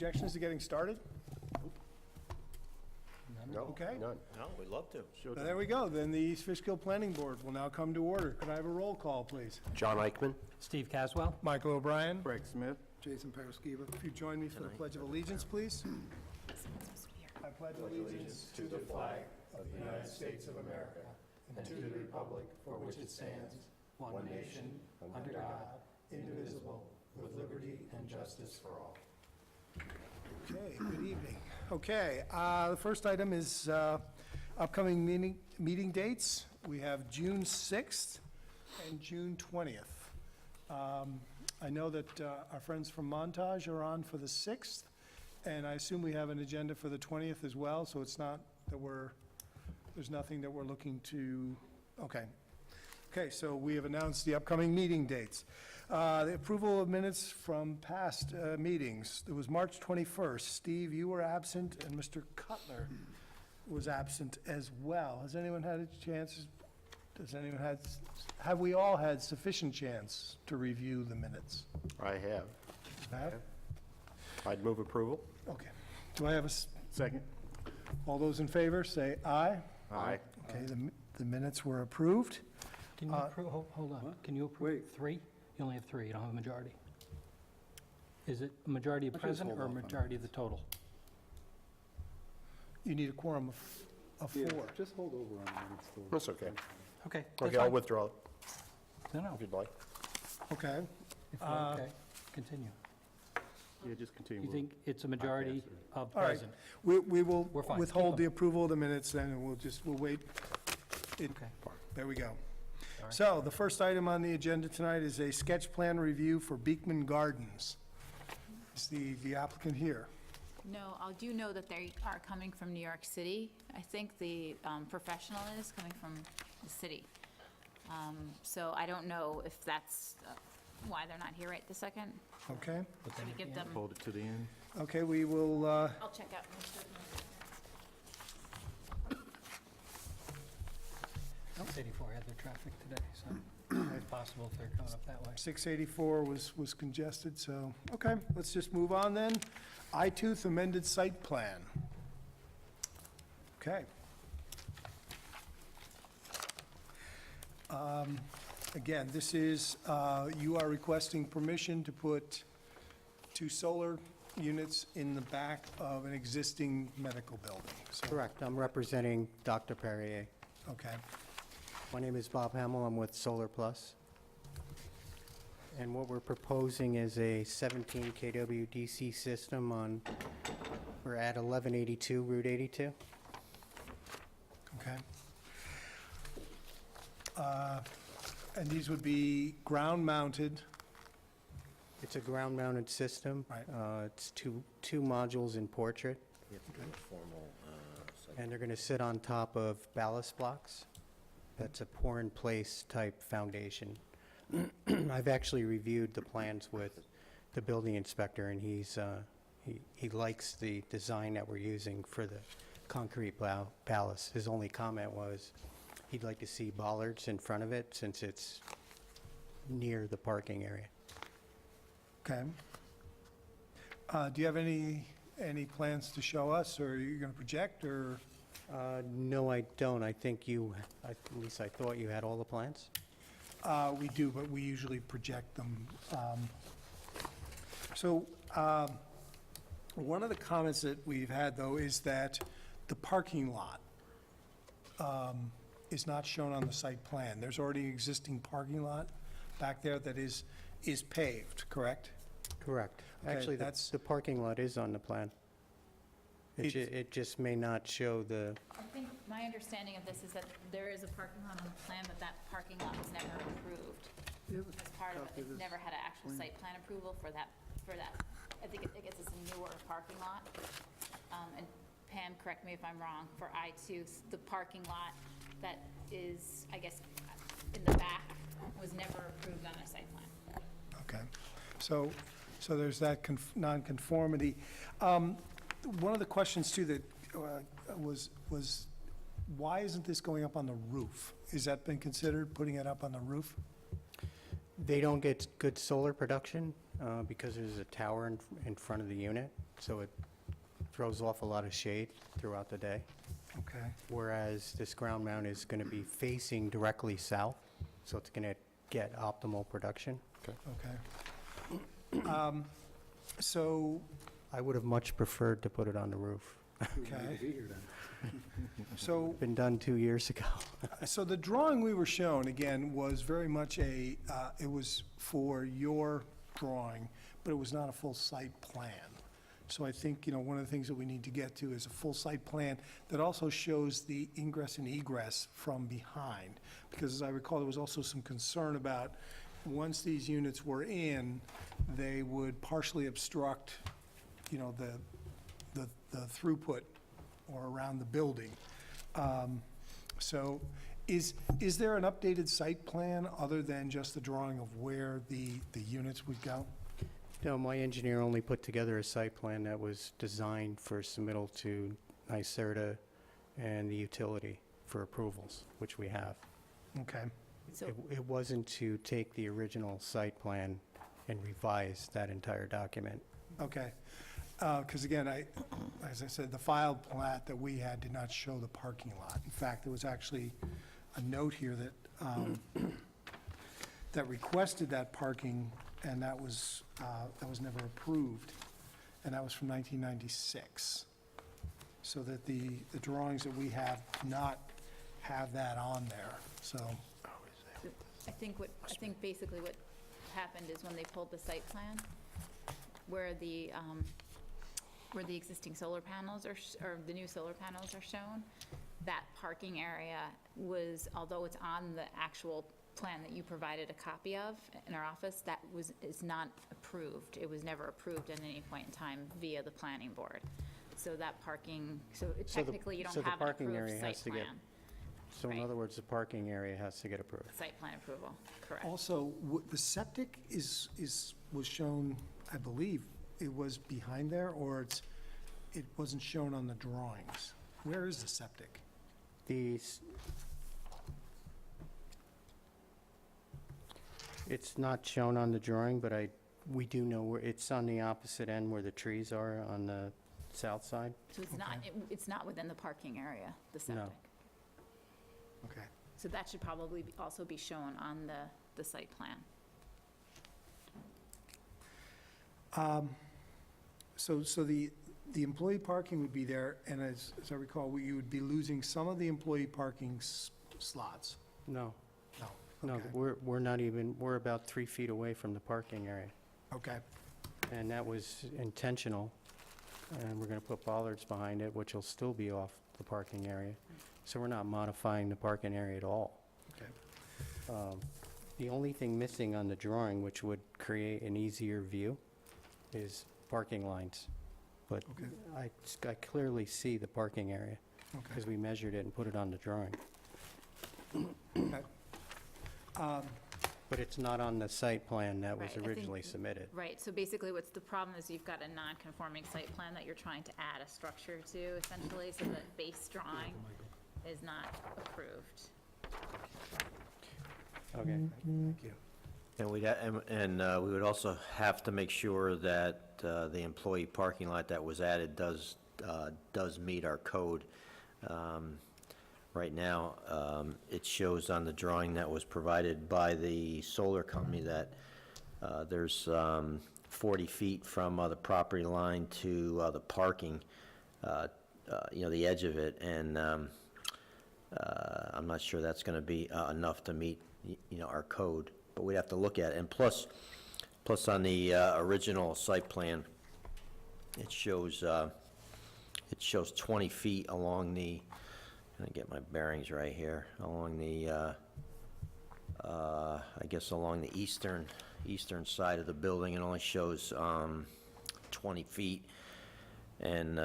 objections to getting started? No, Okay. none. No, we'd love to. Well, there we go. Then the East Fishkill Planning Board will now come to order. Could I have a roll call, please? John Eichman? Steve Caswell. Michael O'Brien. Craig Smith. Jason Pereskiva. If you join me for the Pledge of Allegiance, please. I pledge allegiance to the flag of the United States of America and to the republic for which it stands, one nation, under God, indivisible, with liberty and justice for all. Okay, good evening. Okay, the first item is upcoming meeting dates. We have June 6th and June 20th. I know that our friends from Montage are on for the 6th, and I assume we have an agenda for the 20th as well, so it's not that there's nothing that we're looking to, okay. Okay, so we have announced the upcoming meeting dates. The approval of minutes from past meetings. It was March 21st. Steve, you were absent, and Mr. Cutler was absent as well. Has anyone had a chance, have we all had sufficient chance to review the minutes? I have. Have? I'd move approval. Okay. Do I have a, Second. all those in favor, say aye. Aye. Okay, the minutes were approved. Can you approve, hold on, can you approve three? You only have three, you don't have a majority. Is it a majority of Let's just present hold or a off on majority of the total? You need a quorum of Yeah, four. just hold over on the minutes till. That's okay. Okay, that's Okay, I'll fine. withdraw it No, no, if you'd like. Okay. if you're okay, continue. Yeah, just continue. You think it's a majority of All right. present? We will We're fine. withhold Keep the them. approval of the minutes then, and we'll wait. Okay. There we go. All right. So the first item on the agenda tonight is a sketch plan review for Beekman Gardens. Is the applicant here? No, I do know that they are coming from New York City. I think the professional is coming from the city. So I don't know if that's why they're not here right this second. Okay. Can we give them, Hold it to the end. Okay, we will, I'll check out. Mr. 684 had their traffic today, so it's possible if they're coming up that way. 684 was congested, so, okay, let's just move on then. iTooth amended site plan. Okay. Again, this is, you are requesting permission to put 2 solar units in the back of an existing medical building. So, Correct. I'm representing Dr. Perrier. okay, My name is Bob Hamill. I'm with Solar Plus. And what we're proposing is a 17 kW DC system we're at 1182 Route 82. okay. And these would be ground-mounted, It's a ground-mounted system. Right. It's two modules in portrait, We have to do a formal site. and they're going to sit on top of ballast blocks. That's a pour-in-place type foundation. I've actually reviewed the plans with the building inspector, and he likes the design that we're using for the concrete ballast. His only comment was he'd like to see bollards in front of it since it's near the parking area. okay. Do you have any plans to show us, or are you going to project, or? No, I don't. I think at least I thought you had all the plans. We do, but we usually project them. So, one of the comments that we've had, though, is that the parking lot is not shown on the site plan. There's already an existing parking lot back there that is paved, correct? Correct. Okay, Actually, that's- the parking lot is on the plan. It just may not show the, I think my understanding of this is that there is a parking lot on the plan, but that parking lot was never approved. As part of it, it never had an actual site plan approval for that. I think it's a newer parking lot. And Pam, correct me if I'm wrong, for I-2, the parking lot that is, I guess, in the back was never approved on a site plan. Okay, so there's that nonconformity. One of the questions, too, that was why isn't this going up on the roof? Has that been considered, putting it up on the roof? they don't get good solar production. because there's a tower in front of the unit, so it throws off a lot of shade throughout the day. Okay. Whereas this ground mount is going to be facing directly south, so it's going to get optimal production. Okay. So, I would have much preferred to put it on the roof. okay. So, Been done 2 years ago. so the drawing we were shown, again, was very much it was for your drawing, but it was not a full site plan. So I think, one of the things that we need to get to is a full site plan that also shows the ingress and egress from behind. Because as I recall, there was also some concern about, once these units were in, they would partially obstruct, the throughput or around the building. So is there an updated site plan other than just the drawing of where the units would go? No, my engineer only put together a site plan that was designed for submittal to NYSERDA and the utility for approvals, which we have. Okay. So, It wasn't to take the original site plan and revise that entire document. Okay. Because again, as I said, the filed plat that we had did not show the parking lot. In fact, there was actually a note here that, that requested that parking, and that was never approved, and that was from 1996. So that the drawings that we have do not have that on there, so. I think basically what happened is when they pulled the site plan, where the existing solar panels or the new solar panels are shown, that parking area was, although it's on the actual plan that you provided a copy of in our office, is not approved. It was never approved at any point in time via the planning board. So that parking, technically you don't so the have an parking approved area has site to get- plan. So in Right. other words, the parking area has to get approved. Site plan approval, correct. Also, the septic was shown, I believe, it was behind there, or it wasn't shown on the drawings. Where is the septic? It's not shown on the drawing, but we do know where, it's on the opposite end where the trees are on the south side. So it's not within the parking area, the septic. Okay. So that should probably also be shown on the site plan. So the employee parking would be there, and as I recall, you would be losing some of the employee parking slots. No, No. no, Okay. we're not even, we're about 3 feet away from the parking area. Okay. And that was intentional, and we're going to put bollards behind it, which will still be off the parking area. So we're not modifying the parking area at all. Okay. The only thing missing on the drawing, which would create an easier view, is parking lines. But Okay. I clearly see the parking area, Okay. because we measured it and put it on the drawing. Okay. But it's not on the site plan that was Right, I think- originally submitted. Right, so basically what's the problem is you've got a non-conforming site plan that you're trying to add a structure to essentially, so the base drawing is not approved. Okay. Thank you. And we would also have to make sure that the employee parking lot that was added does meet our code. Right now, it shows on the drawing that was provided by the solar company that there's 40 feet from the property line to the parking, the edge of it, and I'm not sure that's going to be enough to meet, our code, but we'd have to look at it. And plus on the original site plan, it shows 20 feet along the, I'm gonna get my bearings right here, along the, I guess along the eastern side of the building. It only shows 20 feet, and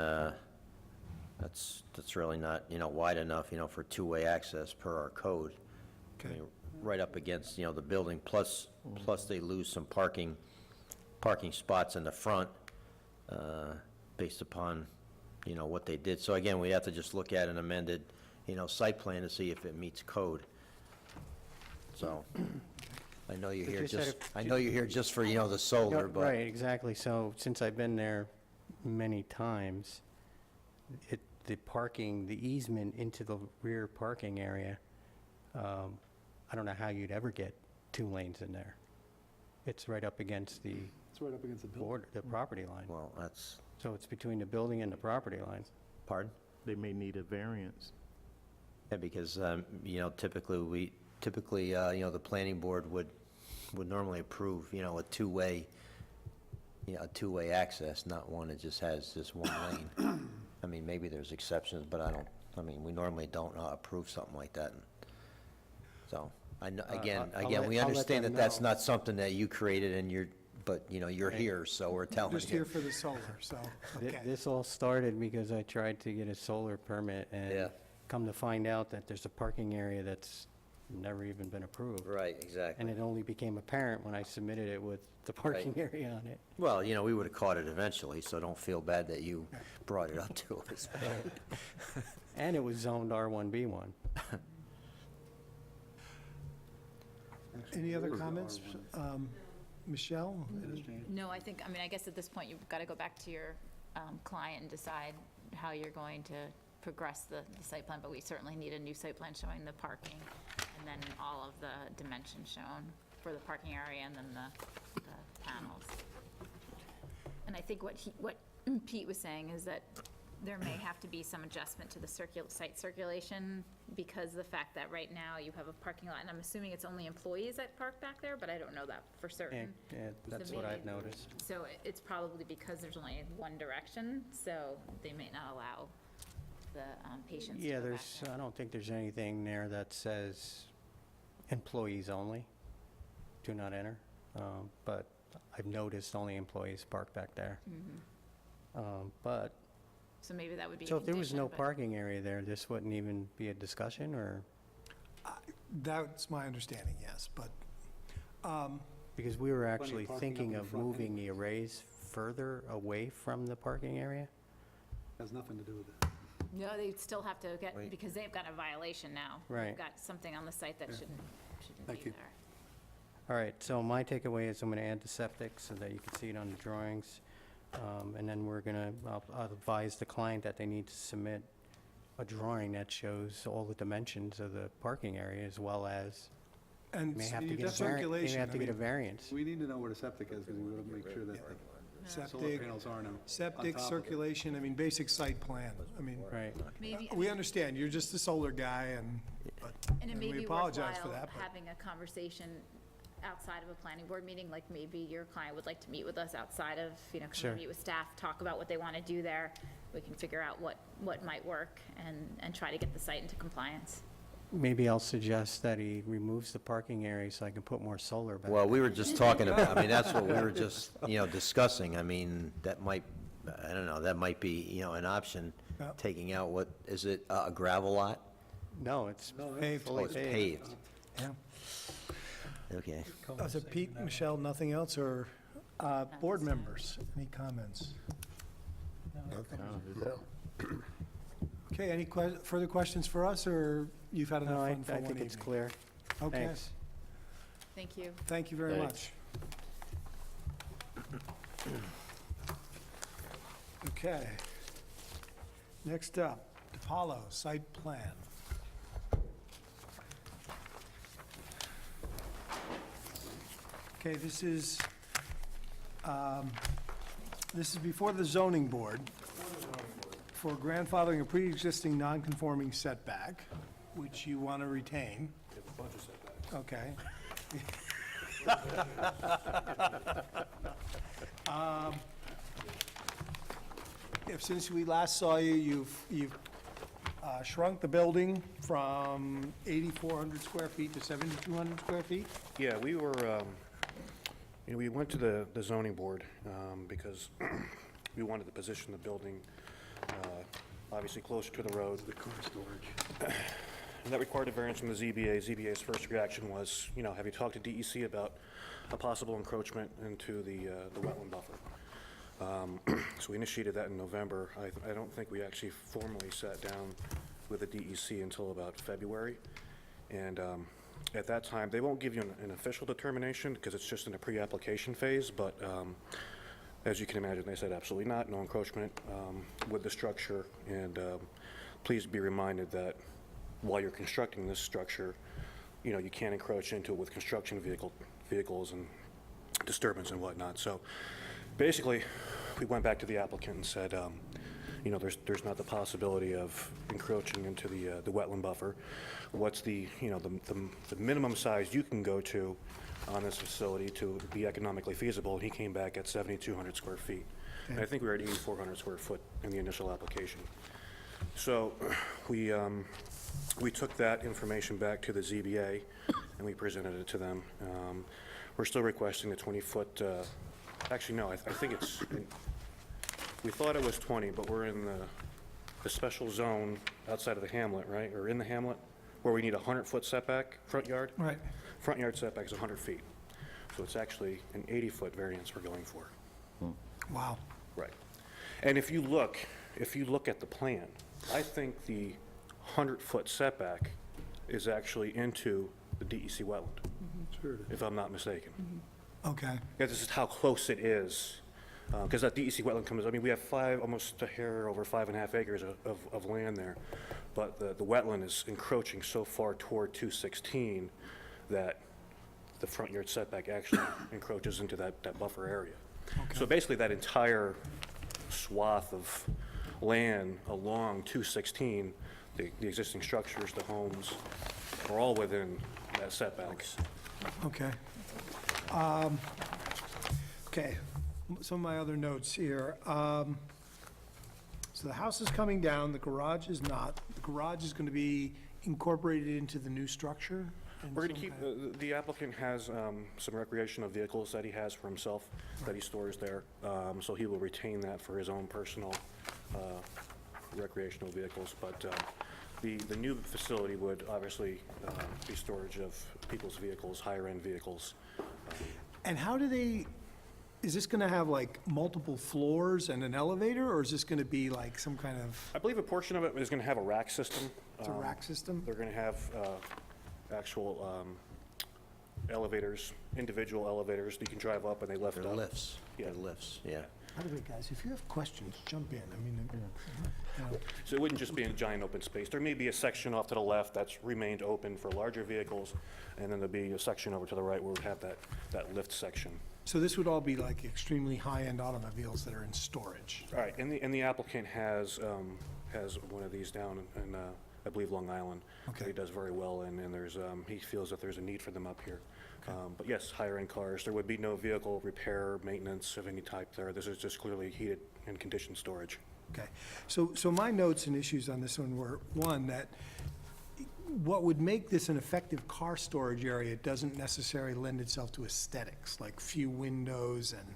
that's really not, wide enough, for two-way access per our code. I Okay. mean, right up against, the building, plus they lose some parking spots in the front, based upon, what they did. So again, we have to just look at an amended, site plan to see if it meets code. So, I know you're But here just out just, of- I know you're here just for, the solar, No, but. Right, exactly. So since I've been there many times, the parking, the easement into the rear parking area, I don't know how you'd ever get 2 lanes in there. It's right up against the It's right up against the building. border, the property line. Well, that's, So it's between the building and the property line. pardon? They may need a variance. Yeah, because, typically, the planning board would normally approve, a two-way, a two-way access, not one that just has just one lane. I mean, maybe there's exceptions, but we normally don't approve something like that. So, I know, again, I'll let- we I'll let understand them that that's know. not something that you created and but, you're here, so we're telling Just here you. for the solar, so, okay. This all started because I tried to get a solar permit, Yeah. and come to find out that there's a parking area that's never even been approved. Right, And exactly. it only became apparent when I submitted it with the parking area on it. Well, we would have caught it eventually, so don't feel bad that you brought it up to us. And it was zoned R1B1. Any other comments? Michelle? No, I guess at this point, you've got to go back to your client and decide how you're going to progress the site plan, but we certainly need a new site plan showing the parking, and then all of the dimensions shown for the parking area, and then the panels. And I think what Pete was saying is that there may have to be some adjustment to the site circulation, because of the fact that right now you have a parking lot, and I'm assuming it's only employees that park back there, but I don't know that for certain. Yeah, that's what I've noticed. So it's probably because there's only one direction, so they may not allow the patients to Yeah, go back there. I don't think there's anything there that says employees only, do not enter. But I've noticed only employees park back there. But, So maybe that would be a so if there was condition, no but- parking area there, this wouldn't even be a discussion, or? That's my understanding, yes, but, Because we were actually parking up thinking in of front moving the arrays further away from the parking area. Has nothing to do with it. No, they still have to get, Wait. because they've got a violation now. Right. They've got something on the site that shouldn't Thank be you. there. All right, so my takeaway is I'm going to add the septic so that you can see it on the drawings. And then I'll advise the client that they need to submit a drawing that shows all the dimensions of the parking area, as well as and may have to the get a circulation, have to I get a mean, variance. We need to know where the septic is, because we want to make sure that the solar septic, panels are now. septic, on top of it. circulation, I mean, basic site plan. I mean, Right. Maybe, we understand, you're just a solar guy, and and it and may we be apologize for worthwhile that, but- having a conversation outside of a planning board meeting, like maybe your client would like to meet with us outside of, come Sure. and meet with staff, talk about what they want to do there. We can figure out what might work and try to get the site into compliance. Maybe I'll suggest that he removes the parking area so I can put more solar back. Well, we were just talking about, that's what we were just, discussing. That might, I don't know, that might be, an option, Yeah. taking out is it a gravel lot? No, it's paved. Oh, fully it's paved. paved. Yeah. Okay. So Pete, Michelle, nothing else, or board members, any comments? Okay, any further questions for us, or you've had No, enough I fun for I one think it's evening? clear. Okay, Thanks. Thank you. thank you very Thanks. much. Okay. Next up, DePaulo site plan. Okay, this is before the zoning board for grandfathering a pre-existing non-conforming setback, which you want to retain. Okay. If, since we last saw you, you've shrunk the building from 8,400 square feet to 7,200 square feet? Yeah, we were, we went to the zoning board because we wanted to position the building obviously closer to the road. The car storage. And that required a variance from the ZBA. ZBA's first reaction was, have you talked to DEC about a possible encroachment into the wetland buffer? So we initiated that in November. I don't think we actually formally sat down with the DEC until about February. And At that time, they won't give you an official determination because it's just in a pre-application phase, but as you can imagine, they said absolutely not, no encroachment with the structure. And please be reminded that while you're constructing this structure, you know, you can't encroach into it with construction vehicles and disturbance and whatnot. So basically, we went back to the applicant and said, you know, there's not the possibility of encroaching into the wetland buffer. What's the, you know, the minimum size you can go to on this facility to be economically feasible? And he came back at 7,200 square feet. And I think we were at 8,400 square foot in the initial application. So we took that information back to the ZBA and we presented it to them. We're still requesting the 20-foot, actually, no, I think it's, we thought it was 20, but we're in the special zone outside of the hamlet, right? Or in the hamlet, where we need a 100-foot setback, front yard. Right. Front yard setback is 100 feet. So it's actually an 80-foot variance we're going for. Wow. Right. And if you look at the plan, I think the 100-foot setback is actually into the DEC wetland, Sure. if I'm not mistaken. Okay. Yeah, this is how close it is, because that DEC wetland comes, I mean, we have almost a hair over 5.5 acres of land there, but the wetland is encroaching so far toward 216 that the front yard setback actually encroaches into that buffer area. So basically, that entire swath of land along 216, the existing structures, the homes, are all within that setback. Okay. Okay, some of my other notes here. So the house is coming down, the garage is not. The garage is going to be incorporated into the new structure? in We're going to some keep, kind- the applicant has some recreational vehicles that he has for himself, that he stores there. So he will retain that for his own personal recreational vehicles. But the new facility would obviously be storage of people's vehicles, higher-end vehicles. And how do they, is this going to have like multiple floors and an elevator, or is this going to be like some kind of, I believe a portion of it is going to have a rack system. it's a rack system? They're going to have actual elevators, individual elevators that you can drive up and they lift They're up. lifts. Yeah. They're lifts, yeah. By the way, guys, if you have questions, jump in. I mean, you know, So it wouldn't just be a giant open space. There may be a section off to the left that's remained open for larger vehicles, and then there'll be a section over to the right where we have that lift section. so this would all be like extremely high-end automobiles that are in storage. All right, and the applicant has one of these down in, I believe, Long Island. Okay. That he does very well in, and there's, he feels that there's a need for them up here. But yes, higher-end cars. There would be no vehicle repair, maintenance of any type there. This is just clearly heated and conditioned storage. Okay, so my notes and issues on this one were, one, that what would make this an effective car storage area doesn't necessarily lend itself to aesthetics, like few windows and,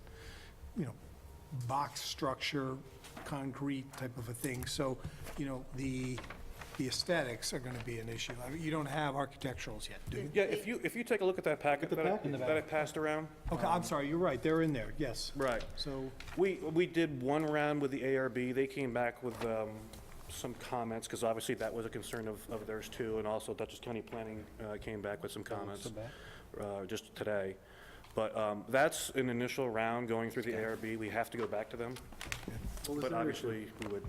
you know, box structure, concrete type of a thing. So, you know, the aesthetics are gonna be an issue. I mean, you don't have architecturals yet, do you? Yeah, if you take a look at that packet that I passed around. Okay, I'm sorry, you're right, they're in there, yes. Right. So, We did one round with the ARB. They came back with some comments, because obviously that was a concern of theirs too, and also Dutchess County Planning came back with some comments just today. But that's an initial round going through the ARB. We have to go back to them, What was but their obviously we would.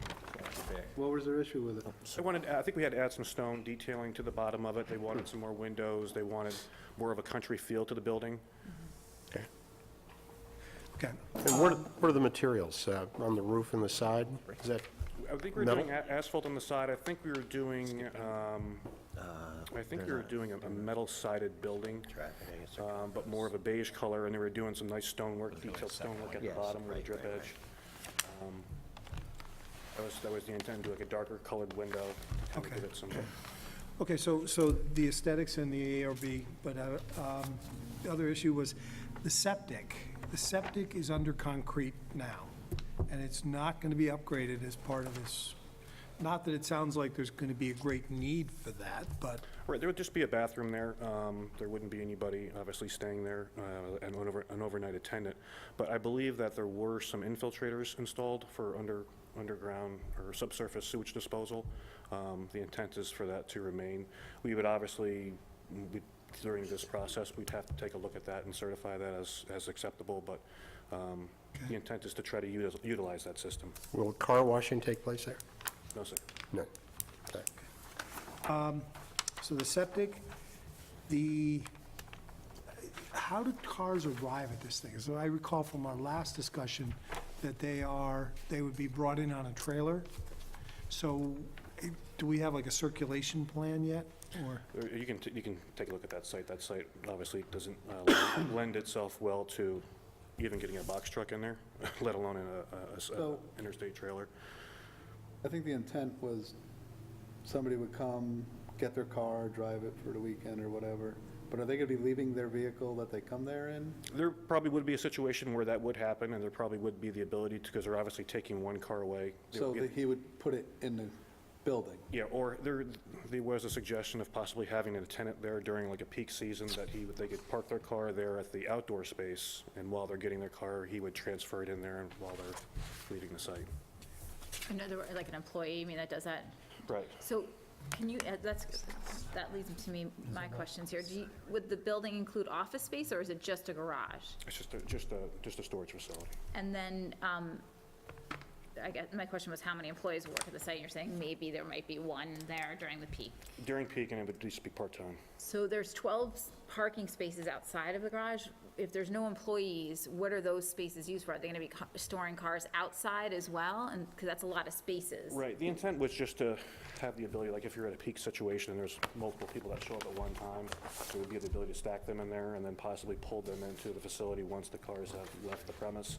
What was their issue with it? I think we had to add some stone detailing to the bottom of it. They wanted some more windows. They wanted more of a country feel to the building. okay, And what are the materials on the roof and the side? Is that, I think we were Metal? doing asphalt on the side. I think we were doing, a metal-sided building, but more of a beige color, and they were doing some nice stonework, detailed stonework at the Yes, bottom with a right, drip right, edge. That was the intent, to do like a darker colored window, to kind of Okay. give it some. okay, so the aesthetics and the ARB, but the other issue was the septic. The septic is under concrete now, and it's not gonna be upgraded as part of this. Not that it sounds like there's gonna be a great need for that, but, Right, there would just be a bathroom there. There wouldn't be anybody obviously staying there, an overnight attendant. But I believe that there were some infiltrators installed for underground or subsurface sewage disposal. The intent is for that to remain. We would obviously, we'd during this process, we'd have to take a look at that and certify that as acceptable, but the intent is to try to utilize that system. Will car washing take place there? No, sir. No. Okay. So the septic, how do cars arrive at this thing? So I recall from our last discussion that they would be brought in on a trailer. So do we have like a circulation plan yet, or? You can take a look at that site. That site obviously doesn't lend itself well to even getting a box truck in there, let alone in a So- interstate trailer. I think the intent was somebody would come, get their car, drive it for the weekend or whatever, but are they going to be leaving their vehicle that they come there in? There probably would be a situation where that would happen, and there probably would be the ability to, because they're obviously taking one car away. So that he would put it in the building? Yeah, or there was a suggestion of possibly having a tenant there during like a peak season, that they could park their car there at the outdoor space, and while they're getting their car, he would transfer it in there while they're leaving the site. I know there were, like an employee, I mean, that does that. Right. So can you, that leads to me, my questions here. Would the building include office space, or is it just a garage? It's just a storage facility. And then, I guess, my question was how many employees work at the site? You're saying maybe there might be one there during the peak. During peak, and it would just be part-time. So there's 12 parking spaces outside of the garage. If there's no employees, what are those spaces used for? Are they going to be storing cars outside as well? And, because that's a lot of spaces. Right, the intent was just to have the ability, like if you're at a peak situation and there's multiple people that show up at one time, there would be the ability to stack them in there and then possibly pull them into the facility once the cars have left the premise.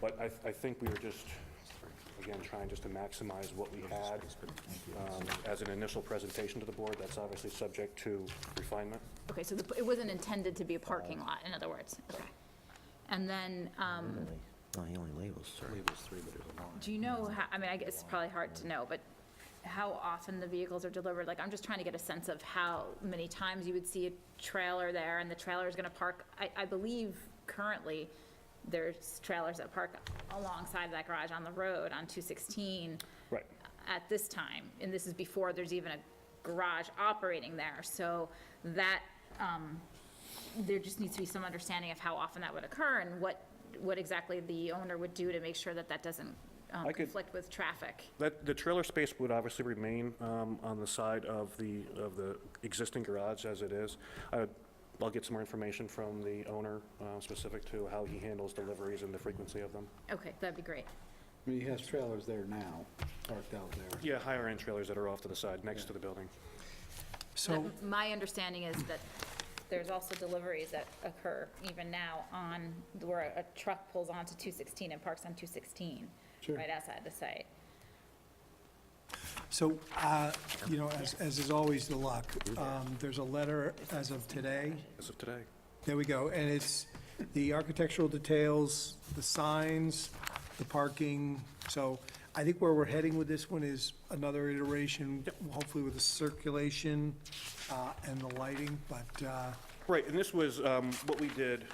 But I think we were just, again, trying just to maximize what we had as an initial presentation to the board. That's obviously subject to refinement. Okay, so it wasn't intended to be a parking lot, in other words? Okay. And then, No, he only labels three. Labels three, but there's a lot. do you know, I mean, I guess it's probably hard to know, but how often the vehicles are delivered? Like, I'm just trying to get a sense of how many times you would see a trailer there, and the trailer is gonna park. I believe currently, there's trailers that park alongside that garage on the road on 216 Right. at this time, and this is before there's even a garage operating there. So that, there just needs to be some understanding of how often that would occur and what exactly the owner would do to make sure that that doesn't I could- conflict with traffic. The trailer space would obviously remain on the side of the existing garage as it is. I'll get some more information from the owner specific to how he handles deliveries and the frequency of them. Okay, that'd be great. I mean, he has trailers there now, parked out there. Yeah, higher-end trailers that are off to the side, next to the building. So, My understanding is that there's also deliveries that occur even now on, where a truck pulls onto 216 and parks on 216, Sure. right outside the site. so, you know, as is always the luck, there's a letter as of today. As of today. There we go, and it's the architectural details, the signs, the parking. So I think where we're heading with this one is another iteration, hopefully with the circulation and the lighting, but, Right, and this was, what we did,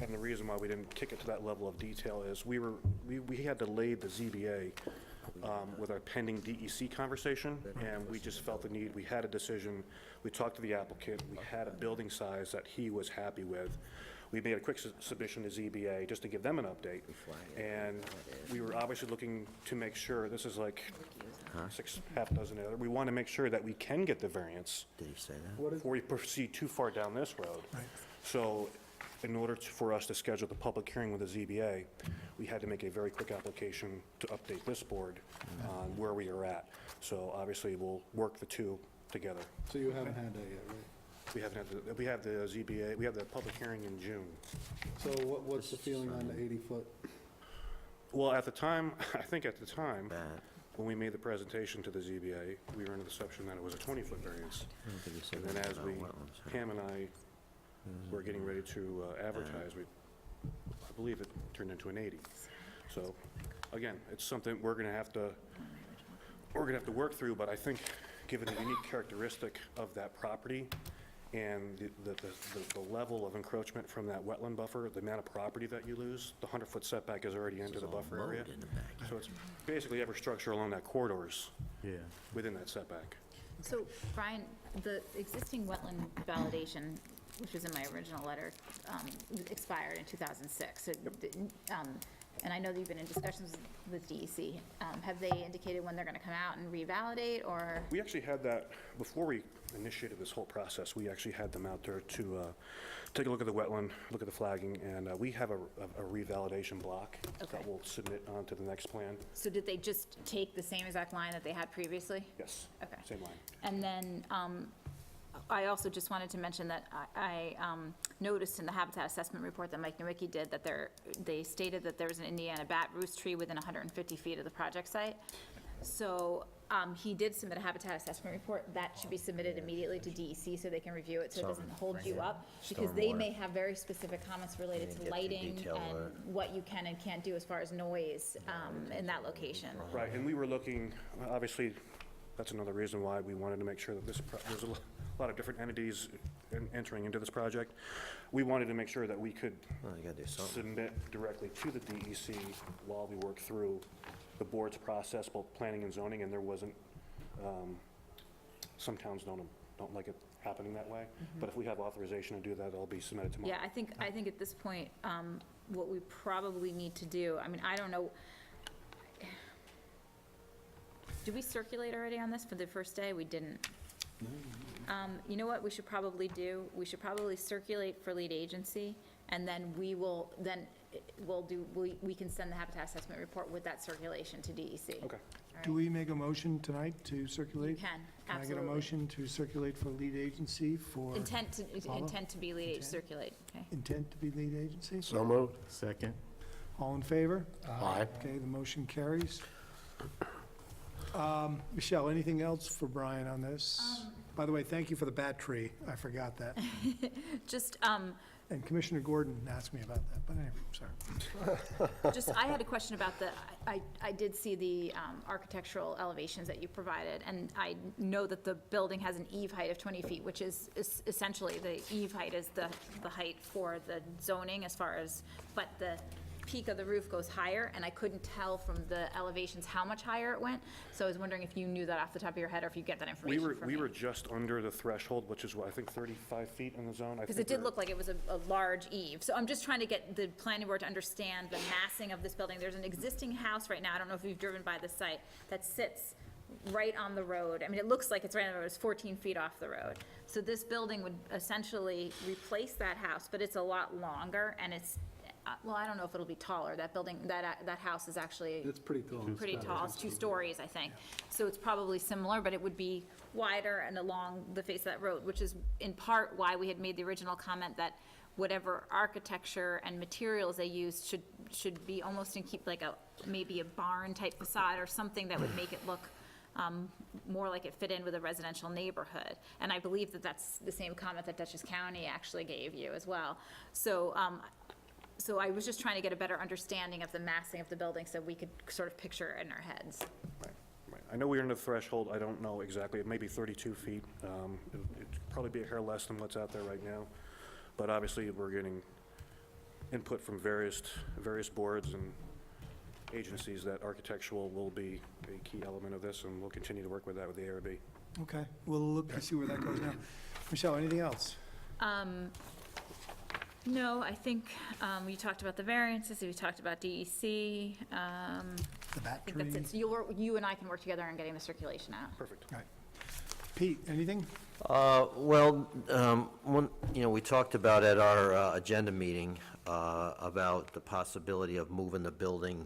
and the reason why we didn't kick it to that level of detail is we had delayed the ZBA with our pending DEC conversation, and we just felt the need, we had a decision, we talked to the applicant, we had a building size that he was happy with. We made a quick submission to ZBA just to give them an update, and we were obviously looking to make sure, this is like half a dozen other, we want to make sure that we can get the variance Did he say that? What is, before we proceed too far down this road. So in order for us to schedule the public hearing with the ZBA, we had to make a very quick application to update this board on where we are at. So obviously, we'll work the two together. so you haven't had that yet, right? We haven't had we have the ZBA, we have the public hearing in June. So what's the feeling on the 80-foot? Well, at the time, I think at the time, Bad. when we made the presentation to the ZBA, we were under the assumption that it was a 20-foot variance. I don't think he said And then that as about we, wetlands, huh? Pam and I were getting ready to advertise, I believe it turned into an 80. So, again, it's something we're gonna have to work through, but I think, given the unique characteristic of that property and the level of encroachment from that wetland buffer, the amount of property that you lose, the 100-foot setback is already into the buffer area. Mowed in the back. So it's basically every structure along that corridor is Yeah. within that setback. So, Brian, the existing wetland validation, which was in my original letter, expired in 2006. It didn't, and I know that you've been in discussions with DEC. Have they indicated when they're going to come out and revalidate, or? We actually had that, before we initiated this whole process, we actually had them out there to take a look at the wetland, look at the flagging, and we have a revalidation block Okay. that we'll submit onto the next plan. So did they just take the same exact line that they had previously? Yes. Okay. Same line. And then, I also just wanted to mention that I noticed in the habitat assessment report that Mike Nowicki did that they stated that there was an Indiana bat roost tree within 150 feet of the project site. So, he did submit a habitat assessment report. That should be submitted immediately to DEC so they can review it, so it doesn't hold you up. Because they may have very specific comments related to Didn't get too lighting detailed, and what you can and can't do as far as noise, in that location. Right, and we were looking, obviously, that's another reason why we wanted to make sure that there's a lot of different entities entering into this project. We wanted to make sure that we could Well, you gotta do something. submit directly to the DEC while we work through the board's process, both planning and zoning, and there wasn't, some towns don't like it happening that way. But if we have authorization to do that, it'll be submitted tomorrow. Yeah, I think at this point, what we probably need to do, I mean, I don't know. Did we circulate already on this for the first day? We didn't. You know what we should probably do? We should probably circulate for lead agency, and then we can send the habitat assessment report with that circulation to DEC. Okay. Do we make a motion tonight to circulate? You can, Can I get a absolutely. motion to circulate for lead agency for? Intent Follow? to be lead agency, Intent? circulate, okay. Intent to be lead agency? So moved. Second. All in favor? Aye. Okay, the motion carries. Michelle, anything else for Brian on this? By the way, thank you for the bat tree. I forgot that. Just, And Commissioner Gordon asked me about that, but anyway, sorry. I had a question about I did see the architectural elevations that you provided, and I know that the building has an eave height of 20 feet, which is essentially, the eave height is the height for the zoning as far as, but the peak of the roof goes higher, and I couldn't tell from the elevations how much higher it went, so I was wondering if you knew that off the top of your head, or if you get that information from me. We were just under the threshold, which is what, I think 35 feet in the zone. Because it did look like it was a large eave. So I'm just trying to get the planning board to understand the massing of this building. There's an existing house right now, I don't know if you've driven by the site, that sits right on the road. I mean, it looks like it's right on the road, it's 14 feet off the road. So this building would essentially replace that house, but it's a lot longer, and it's, well, I don't know if it'll be taller. That building, that house is actually It's pretty tall. pretty tall. It's 2 stories, I think. So it's probably similar, but it would be wider and along the face of that road, which is in part why we had made the original comment that whatever architecture and materials they used should be almost in keep, like maybe a barn-type facade or something that would make it look more like it fit in with a residential neighborhood. And I believe that that's the same comment that Dutchess County actually gave you as well. So I was just trying to get a better understanding of the massing of the building so we could sort of picture it in our heads. Right. I know we're in the threshold, I don't know exactly, it may be 32 feet. It'd probably be a hair less than what's out there right now. But obviously, we're getting input from various boards and agencies that architectural will be a key element of this, and we'll continue to work with that with the ARB. Okay, we'll look to see where that goes now. Michelle, anything else? No, I think we talked about the variances, we talked about DEC. I The bat think tree? that's it. So you and I can work together on getting the circulation out. Perfect. Right. Pete, anything? Well, we talked about at our agenda meeting about the possibility of moving the building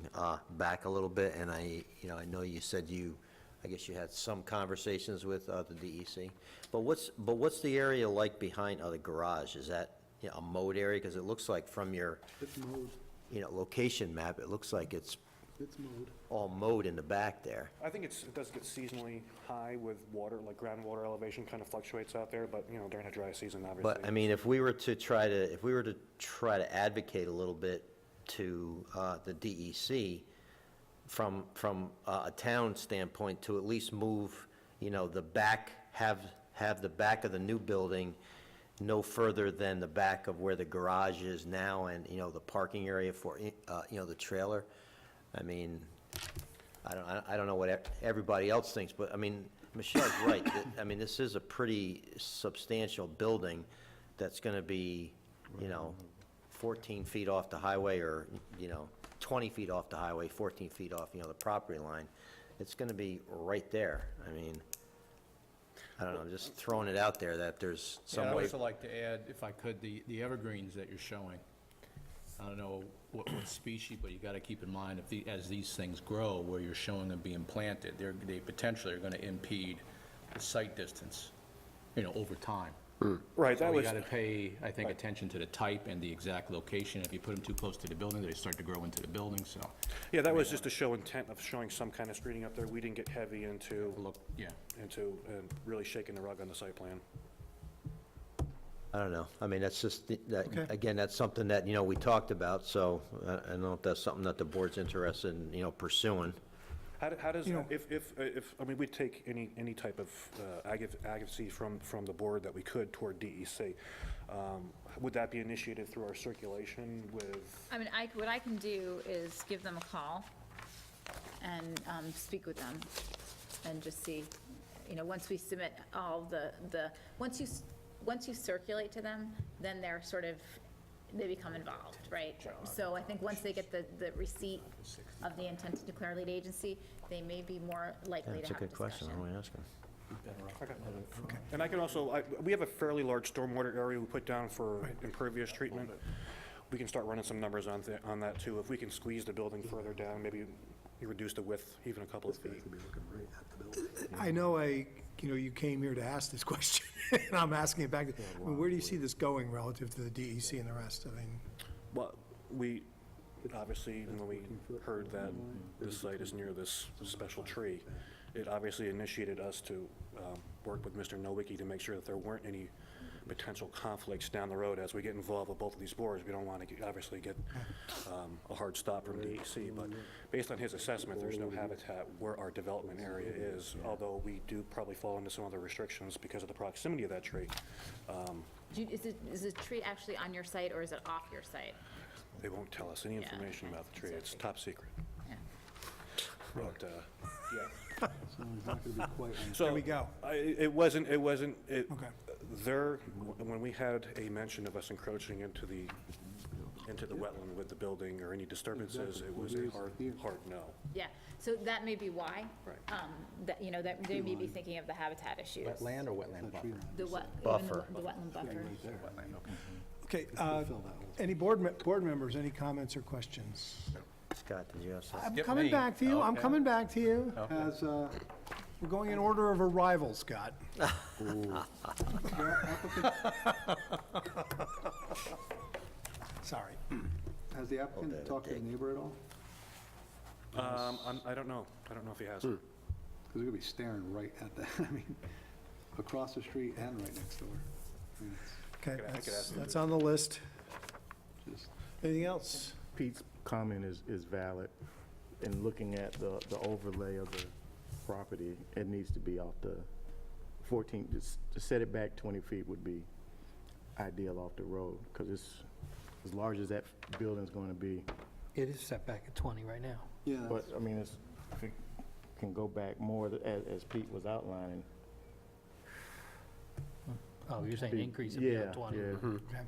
back a little bit, and I know you said I guess you had some conversations with the DEC. But what's the area like behind the garage? Is that a mowed area? Because it looks like from your It's mowed, location map, it looks like it's it's mowed. all mowed in the back there. I think it does get seasonally high with water, like groundwater elevation kind of fluctuates out there, but, during a dry season, obviously. But, I mean, if we were to try to advocate a little bit to the DEC from a town standpoint to at least move, the back, have the back of the new building no further than the back of where the garage is now and, the parking area for, the trailer. I mean, I don't know what everybody else thinks, but, I mean, Michelle's right. I mean, this is a pretty substantial building that's going to be, 14 feet off the highway, or, 20 feet off the highway, 14 feet off, the property line. It's going to be right there. I mean, I don't know, I'm just throwing it out there that there's Yeah, some I'd way. also like to add, if I could, the evergreens that you're showing. I don't know what species, but you got to keep in mind, as these things grow, where you're showing them being planted, they potentially are going to impede the sight distance, over time. Right, So that you was, got to pay, I think, attention to the type and the exact location. If you put them too close to the building, they start to grow into the building, so, yeah, that was just a show intent of showing some kind of screening up there. We didn't get heavy into yeah. really shaking the rug on the site plan. I don't know. I mean, that's just, again, that's something that, we talked about, so I don't know if that's something that the board's interested in, pursuing. How does, if, I mean, we'd take any type of advocacy from the board that we could toward DEC. Would that be initiated through our circulation with? I mean, what I can do is give them a call and speak with them and just see, once we submit all once you circulate to them, then they're sort of, they become involved, right? So I think once they get the receipt of the intent to declare lead agency, they may be more likely That's to a have a good question. discussion. Let me ask him. And I can also, we have a fairly large stormwater area we put down for impervious treatment. We can start running some numbers on that too. If we can squeeze the building further down, maybe you reduce the width even a couple of feet. I know you came here to ask this question, and I'm asking it back. I mean, where do you see this going relative to the DEC and the rest? I mean, Well, we, obviously, when we heard that this site is near this special tree, it obviously initiated us to work with Mr. Nowicki to make sure that there weren't any potential conflicts down the road as we get involved with both of these boards. We don't want to obviously get a hard stop from DEC, but based on his assessment, there's no habitat where our development area is, although we do probably fall into some other restrictions because of the proximity of that tree. Is the tree actually on your site or is it off your site? They won't tell us any Yeah, information okay. about the tree. It's top secret. Yeah. But, yeah. So it's not going to be quite on So There we go. It wasn't, Okay. when we had a mention of us encroaching into the wetland with the building or any disturbances, it was a hard no. Yeah, so that may be why. Right. That they may be thinking of the habitat issues. Wetland or wetland buffer? The wet, Buffer. The wetland buffer. Okay, any board members, any comments or questions? Scott, did you have something? I'm Skip coming me. back to you, I'm Okay. coming back to you. Has, We're going in order of arrival, Scott. Sorry. has the applicant talked to the neighbor at all? I don't know. I don't know if he has. Because they're going to be staring right at that, I mean, across the street and right next door. I mean, Okay, I could ask him. that's on the list. it's just, Anything else? Pete's comment is valid. In looking at the overlay of the property, it needs to be off the 14, to set it back 20 feet would be ideal off the road, because it's, as large as that building's going to be, It is set back at 20 right now. yeah, but, I mean, if it can go back more, as Pete was outlining. Oh, you're saying be- increase it beyond yeah, 20? yeah. Okay.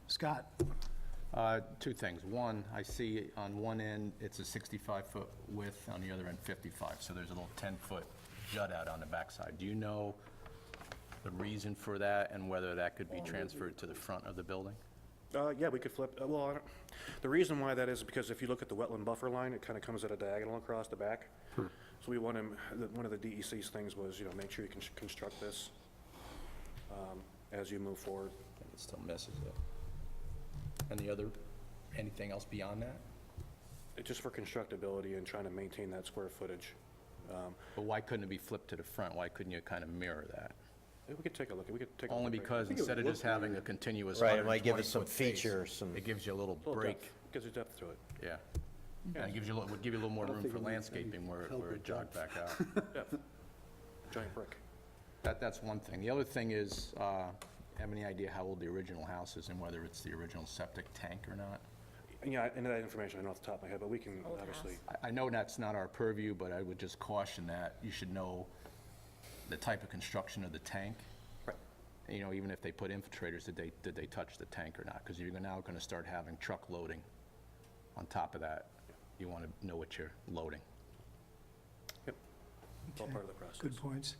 Scott? Two things. One, I see on one end, it's a 65-foot width, on the other end, 55, so there's a little 10-foot jut out on the backside. Do you know the reason for that and whether that could be transferred to the front of the building? Yeah, we could flip, the reason why that is because if you look at the wetland buffer line, it kind of comes at a diagonal across the back. So we want him, one of the DEC's things was, make sure you can construct this as you move forward. It still misses it. And the other, anything else beyond that? It's just for constructability and trying to maintain that square footage. But why couldn't it be flipped to the front? Why couldn't you kind of mirror that? We could take a look, we could take a look. Only right because instead of just having a continuous Right, it might give us some 120-foot face, feature, some. it gives you a little now. Little break. depth, gives you depth to it. Yeah. And it gives you, would give you a little more room for landscaping where it jogged back out. Depth. Giant brick. That's one thing. The other thing is, have any idea how old the original house is and whether it's the original septic tank or not? Yeah, and that information I know off the top of my head, but we can obviously, I know that's not our purview, but I would just caution that you should know the type of construction of the tank. Right. You know, even if they put infiltrators, did they touch the tank or not? Because you're now going to start having truck loading on top of that. You want to know what you're loading. yep, it's all part of the process. Good points.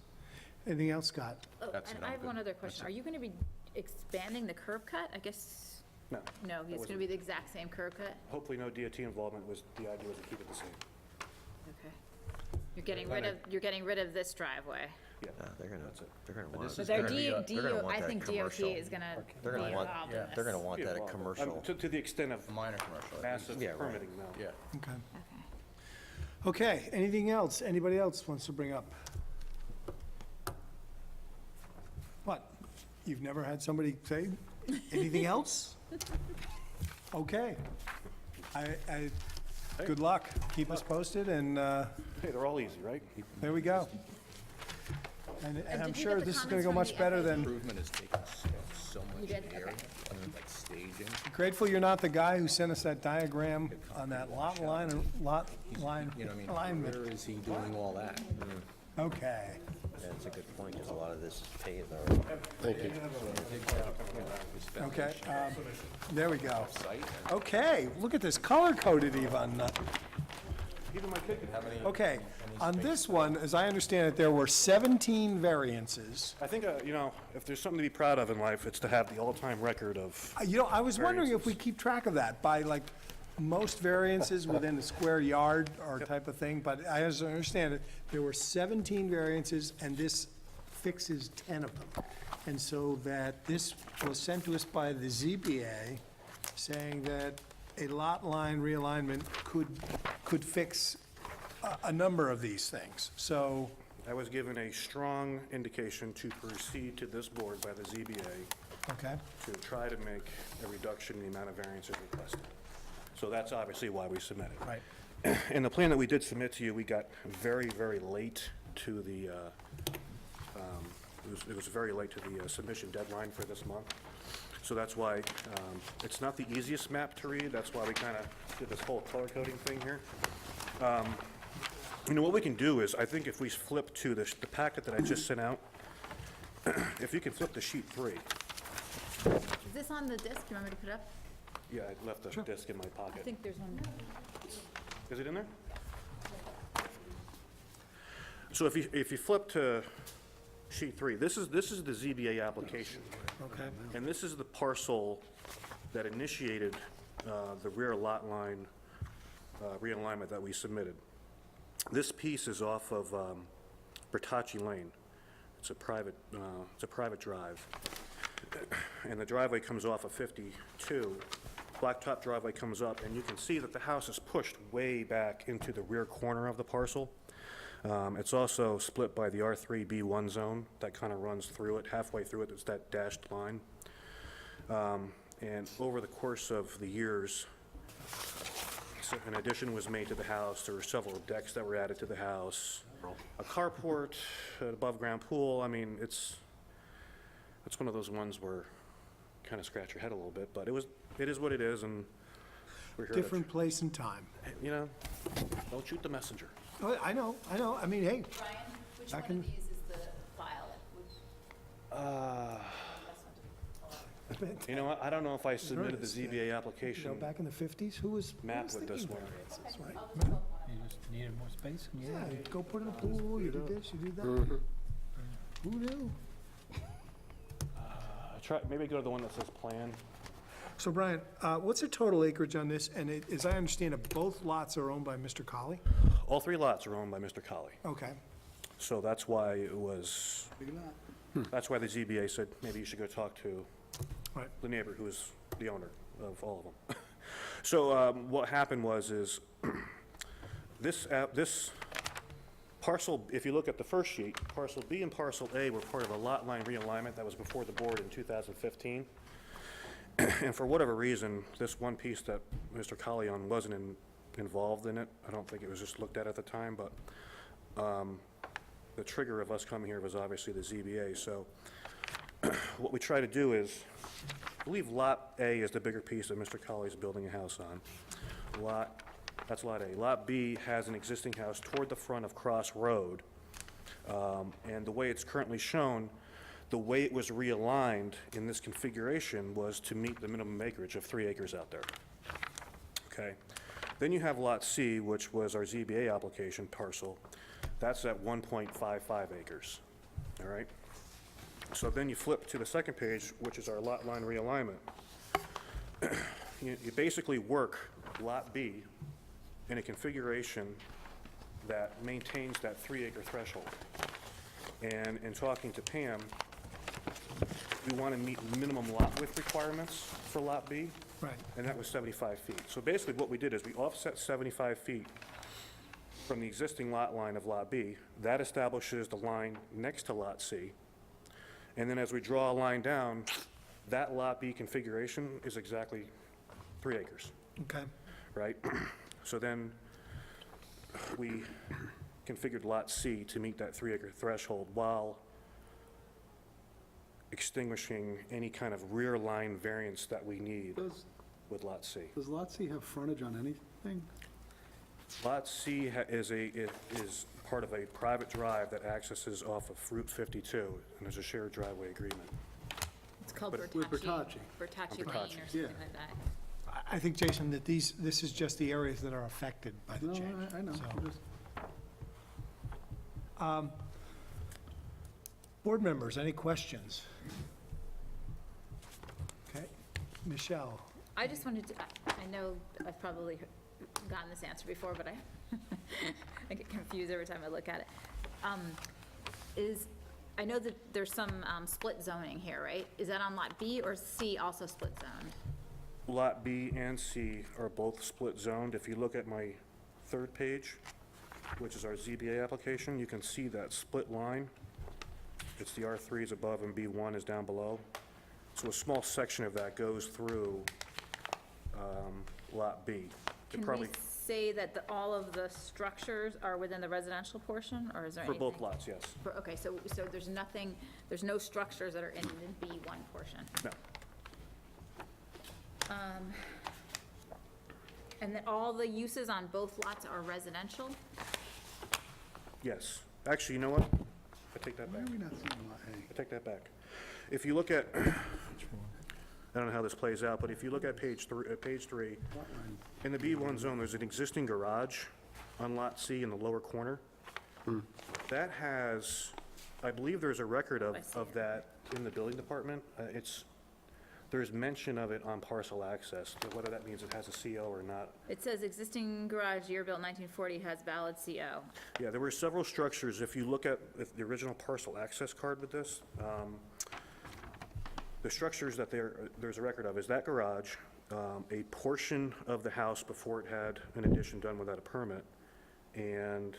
Anything else, Scott? Oh, That's and what I I'm have good. one other question. Are you going to be expanding the curb cut? I guess, No, no, it's going to be the exact same curb cut? hopefully no DOT involvement was, the idea was to keep it the same. Okay. You're getting rid of this driveway. Yeah, They're gonna, that's it. they're gonna But want, this But is their gonna be a- they're gonna want I that think DOT commercial. is going to They're be gonna want, involved in this. they're gonna want Be that involved. commercial. To the extent of Minor commercial. at least. massive Yeah, right. permitting, no. Yeah. Okay. Okay. Okay, anything else anybody else wants to bring up? What? You've never had somebody say, anything else? Okay. Good luck. Keep us posted, and Hey, they're all easy, right? there we go. And And I'm did you sure get the this is gonna comments go from much the better FAQ? than, Improvement is taking so You much did? area, Okay. like staging. grateful you're not the guy who sent us that diagram on that lot line, You know what I mean? alignment. Where is he doing all that? Okay. That's a good point, because a lot of this is paved already. Thank you. Okay, there we go. Site, Okay, look at this, color-coded even. Even my kid could have any. Okay, on this one, as I understand it, there were 17 variances. I think, you know, if there's something to be proud of in life, it's to have the all-time record of, You know, I was wondering if we keep track of that by like most variances within a square yard or type of thing, but I as I understand it, there were 17 variances and this fixes 10 of them. And so that this was sent to us by the ZBA saying that a lot line realignment could fix a number of these things. So, I was given a strong indication to proceed to this board by the ZBA okay, to try to make a reduction in the amount of variances requested. So that's obviously why we submitted. right. And the plan that we did submit to you, we got very, very late to the, it was very late to the submission deadline for this month. So that's why, it's not the easiest map to read, that's why we kind of did this whole color coding thing here. You know, what we can do is, I think if we flip to the packet that I just sent out, if you can flip to sheet 3. Is this on the disc? Do you want me to put it up? Yeah, I left the disc in my I pocket. think there's one. Is it in there? So if you flip to sheet 3, this is the ZBA application. Okay. And this is the parcel that initiated the rear lot line realignment that we submitted. This piece is off of Bertocci Lane. It's a private drive. And the driveway comes off of 52. Blacktop driveway comes up, and you can see that the house is pushed way back into the rear corner of the parcel. It's also split by the R3B1 zone that kind of runs through it. Halfway through it, there's that dashed line. And over the course of the years, an addition was made to the house. There were several decks that were added to the house, a carport, an above-ground pool. I mean, it's one of those ones where you kind of scratch your head a little bit, but it is what it is, and we're here to, Different place and time. you know, don't shoot the messenger. Oh, I know, I mean, hey, Brian, which I one can- of these is the file? You know what, I don't know if I submitted the is, ZBA you know, application back in the 50s, who was map was with this thinking one. variances, right? You just needed more space? and Yeah, you go put in a pool, you do this, you do that. Who knew? Maybe go to the one that says plan. So Brian, what's the total acreage on this? And as I understand it, both lots are owned by Mr. Colley? All 3 lots are owned by Mr. Colley. Okay, So that's why it was, that's why the ZBA said, maybe you should go talk to right. the neighbor who is the owner of all of them. So what happened is this parcel, if you look at the first sheet, parcel B and parcel A were part of a lot line realignment that was before the board in 2015. And for whatever reason, this one piece that Mr. Colley owned wasn't involved in it. I don't think it was just looked at the time, but the trigger of us coming here was obviously the ZBA. So what we try to do is believe Lot A is the bigger piece that Mr. Colley's building a house on. That's Lot A. Lot B has an existing house toward the front of Cross Road. And the way it's currently shown, the way it was realigned in this configuration was to meet the minimum acreage of 3 acres out there. Okay? Then you have Lot C, which was our ZBA application parcel. That's at 1.55 acres, all right? So then you flip to the second page, which is our lot line realignment. You basically work Lot B in a configuration that maintains that 3-acre threshold. And in talking to Pam, we want to meet minimum lot width requirements for Lot B. Right. And that was 75 feet. So basically what we did is we offset 75 feet from the existing lot line of Lot B. That establishes the line next to Lot C. And then as we draw a line down, that Lot B configuration is exactly 3 acres, Okay. right? So then we configured Lot C to meet that 3-acre threshold while extinguishing any kind of rear line variance that we need Does, with Lot C. does Lot C have frontage on anything? Lot C is part of a private drive that accesses off of Route 52, and there's a shared driveway agreement. It's called But- With Bertocci Bertocci. Lane or Bertocci. something Yeah. like that. I think, Jason, that this is just the areas that are affected by the No, change. I know. So, I'm just- Board members, any questions? Okay. Michelle? I just wanted to, I know I've probably gotten this answer before, but I get confused every time I look at it. I know that there's some split zoning here, right? Is that on Lot B or C also split zoned? Lot B and C are both split zoned. If you look at my third page, which is our ZBA application, you can see that split line. It's the R3 is above and B1 is down below. So a small section of that goes through Lot B. It Can we probably, say that all of the structures are within the residential portion, or is there for anything? both lots, yes. Okay, so there's nothing, there's no structures that are in the B1 portion? No. And then all the uses on both lots are residential? Yes. Actually, you know what? I take that Why back. are we not seeing Lot A? I take that back. If you look at, I don't know how this plays out, but if you look at page 3, Lot line. in the B1 zone, there's an existing garage on Lot C in the lower corner. That has, I believe there's a record I see of it. that in the building department. There's mention of it on parcel access, but whether that means it has a CO or not. It says existing garage, year built 1940, has valid CO. Yeah, there were several structures. If you look at the original parcel access card with this, the structures that there's a record of is that garage, a portion of the house before it had an addition done without a permit, and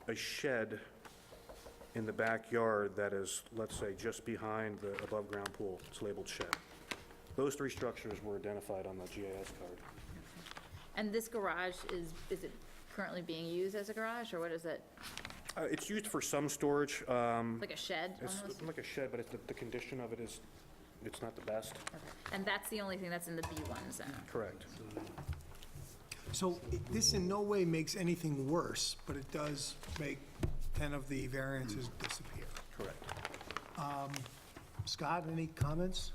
a shed in the backyard that is, let's say, just behind the above-ground pool. It's labeled shed. Those 3 structures were identified on the GIS card. And this garage, is it currently being used as a garage, or what is it? It's used for some storage. Like a shed It's almost? like a shed, but the condition of it is, it's not the best. Okay. And that's the only thing that's in the B1 zone? Correct. So this in no way makes anything worse, but it does make 10 of the variances disappear. Correct. Scott, any comments?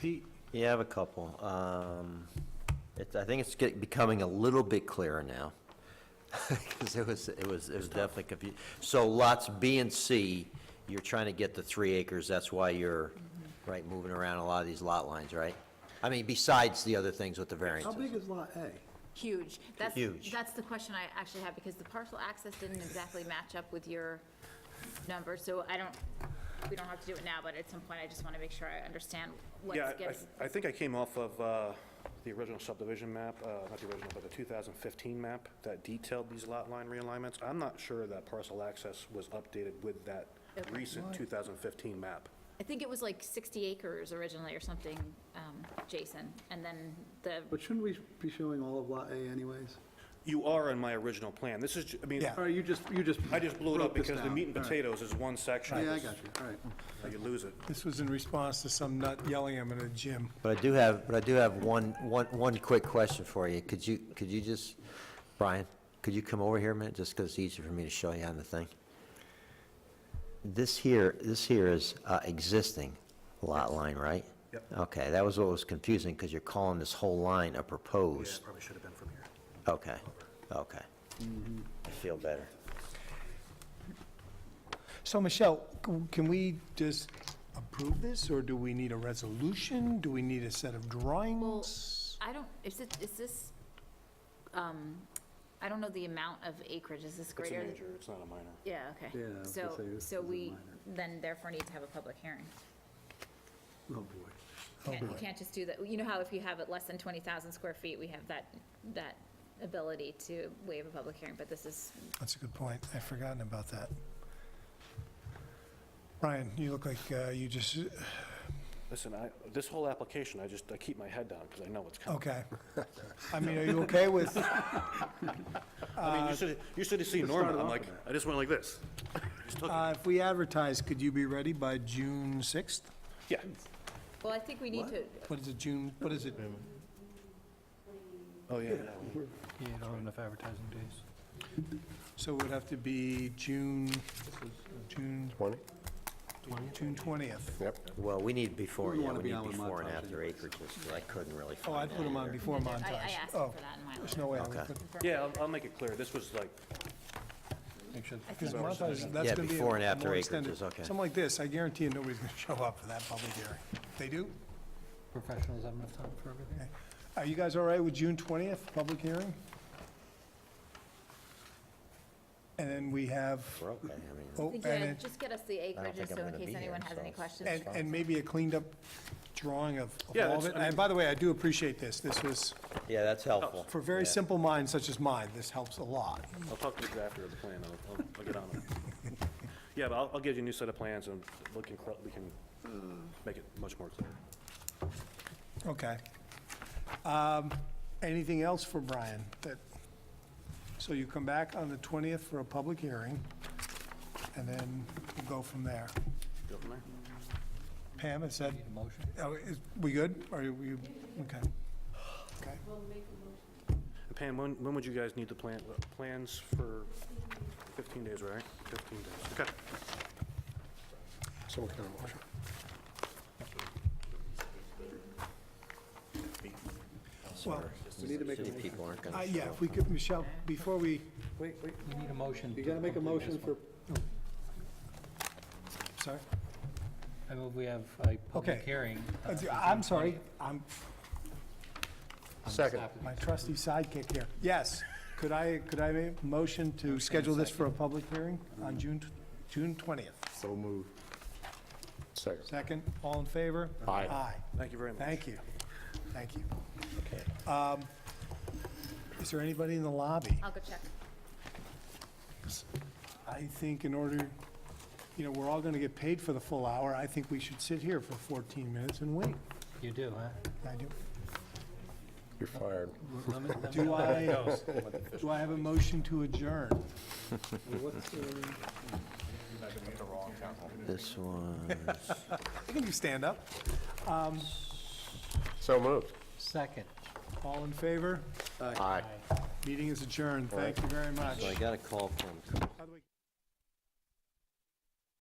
Pete? Yeah, I have a couple. I think it's becoming a little bit clearer now, because it was definitely confusing. So lots B and C, you're trying to get the 3 acres, that's why you're, right, moving around a lot of these lot lines, right? I mean, besides the other things with the How variances. big is Lot A? Huge. Huge. That's the question I actually have, because the parcel access didn't exactly match up with your number, so we don't have to do it now, but at some point, I just want to make sure I understand what's Yeah, getting. I think I came off of the original subdivision map, not the original, but the 2015 map that detailed these lot line realignments. I'm not sure that parcel access was updated with that Okay. recent 2015 map. I think it was like 60 acres originally or something, Jason, and then But shouldn't we be showing all of Lot A anyways? You are in my original plan. This is, I mean, Yeah. All right, you just I just blew it broke up this because the down. meat and All right. potatoes is one section. Yeah, I got you, all right. You lose it. This was in response to some nut yelling at him in a gym. But I do have one quick question for you. Could you just, Brian, could you come over here a minute, just because it's easier for me to show you on the thing? This here is existing lot line, right? Yep. Okay, that was what was confusing, because you're calling this whole line a Yeah, proposed. probably should have been from here. Okay, okay. I feel better. So Michelle, can we just approve this, or do we need a resolution? Do we need a set of drawings? I don't, is this, I don't know the amount of acreage, is this It's a greater? than- major, it's not a minor. Yeah, okay. Yeah, I was gonna say this So is a we minor. then therefore need to have a public hearing. Oh, boy. You can't just do that, you know how if you have it less than 20,000 square feet, we have that ability to waive a public hearing, but this is, That's a good point. I've forgotten about that. Brian, you look like you just, Listen, this whole application, I keep my head down because I know what's coming. okay. I mean, are you okay with, I mean, you should have seen Norman. I'm like, I just went like this. Just took it. if we advertise, could you be ready by June 6th? Yeah. well, I think we need to, What is it, June, what is it? Oh, yeah. Yeah, you don't have enough advertising days. So it would have to be June 20? June 20th. Yep. Well, we need before, We yeah, wanna we be need on with before and montage after anyways. acreages, because I couldn't really Oh, find I'd that put them on either. before montage. I asked Oh, him for that in my there's letter. no way I Okay. would put, Yeah, I'll make it clear. This was like, Make sure. because montage, that's Yeah, going to be before and a after more acreage extended. is okay. Something like this, I guarantee you nobody's going to show up for that public hearing. They do? Professionals have enough time for everything. Okay. Are you guys all right with June 20th, public hearing? And then we have, We're okay, I mean, oh, Yeah, and, just get us the acreages think I'm so in gonna case be anyone here, has any so- questions. and maybe a cleaned up drawing of Yeah, all of that's- it. I mean- And by the way, I do appreciate this. This was, yeah, that's helpful. for very Yeah. simple minds such as mine, this helps a lot. I'll talk to the drafter of the plan. I'll get on it. Yeah, but I'll give you a new set of plans and we can make it much more clear. Okay. Anything else for Brian? So you come back on the 20th for a public hearing, and then we'll go from there. Go from there. Pam, is that, Need a motion? we good? Are we, okay. Okay. And Pam, when would you guys need the plans for 15 days, right? 15 days. Okay. So what kind of motion? Well, We need to make a City motion. people aren't gonna yeah, show if we could, Michelle, before we, Wait, We need a motion. you to gotta make a complete motion this for, one. sorry? I move we have a public Okay. hearing. I'm sorry, I'm Second. my trusty sidekick here. Yes, could I make a motion to schedule this for a public hearing on June 20th? So moved. Second. Second, all in favor? Aye. Aye. Thank you very much. Thank you. Thank you. Is there anybody in the lobby? I'll go check. I think in order, we're all going to get paid for the full hour. I think we should sit here for 14 minutes and wait. You do, huh? I do. You're fired. Do I have a motion to adjourn? This one, Can you stand up? So moved. Second. All in favor? Aye. Meeting is adjourned. Thank you very much. so I got a call from By the way-